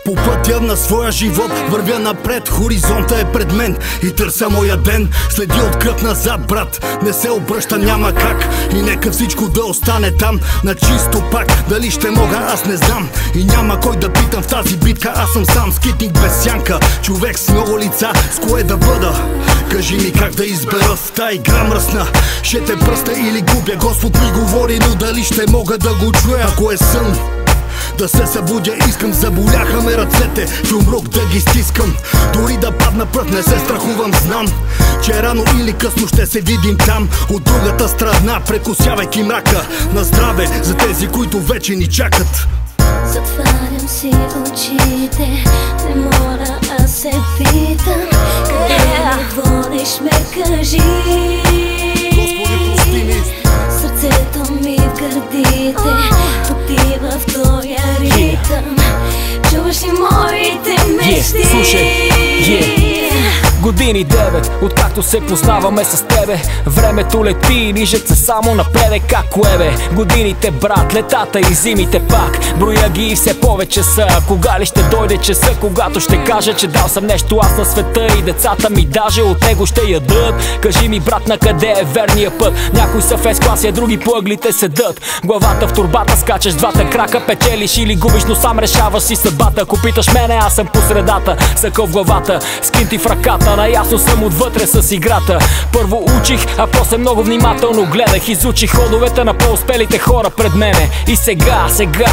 По пътя на своя живот вървя напред, хоризонта е пред мен и търся моя ден. Следи от кръв назад, брат, не се обръща, няма как. И нека всичко да остане там, на чисто пак. Дали ще мога, аз не знам. И няма кой да питам в тази битка, аз съм сам. Скитник без сянка, човек с много лица, с кое да бъда? Кажи ми как да избера в тая игра мръсна. Ще те пръста или губя, Господ ми говори, но дали ще мога да го чуя? Ако е сън, да се събудя искам, заболяха ме ръцете, в умрук да ги стискам. Дори да падна пръв не се страхувам, знам, че рано или късно ще се видим там, от другата страна, прекусявайки мрака. На здраве за тези, които вече ни чакат. Затварям си очите, не мога, аз се питам, къде ме водиш, ме кажи. Господи, прости ми. Сърцето ми в гърдите отива в тоя ритъм. Чуваш ли моите мечти? Слушай, години 9, откакто се познаваме с тебе. Времето лети и нижат се само напред, како е бе. Годините, брат, летата и зимите пак. Броя ги и все повече са. Кога ли ще дойде часа, когато ще кажа, че дал съм нещо аз на света и децата ми даже от него ще ядат? Кажи ми, брат, на къде е верния път? Някои са в S-клас, други по ъглите седат. Главата в турбата, скачаш двата крака, печелиш или губиш, но сам решаваш си съдбата. Ако питаш мене, аз съм по средата, съкъл в главата, скинти в ръката. Наясно съм отвътре с играта. Първо учих, а после много внимателно гледах. Изучих ходовете на по-успелите хора пред мене. И сега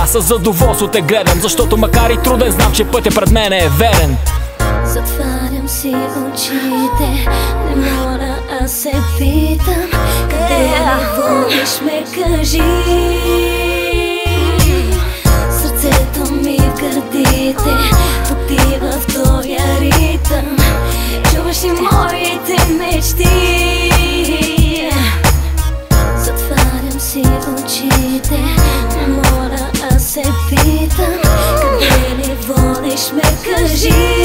с задоволство те гледам, защото макар и труден, знам, че пътя пред мене е верен. Затварям си очите, не мога, аз се питам, къде ме водиш, ме кажи. Сърцето ми в гърдите отива в тоя ритъм. Чуваш ли моите мечти? Затварям си очите, не мога, аз се питам, къде ли водиш, ме кажи.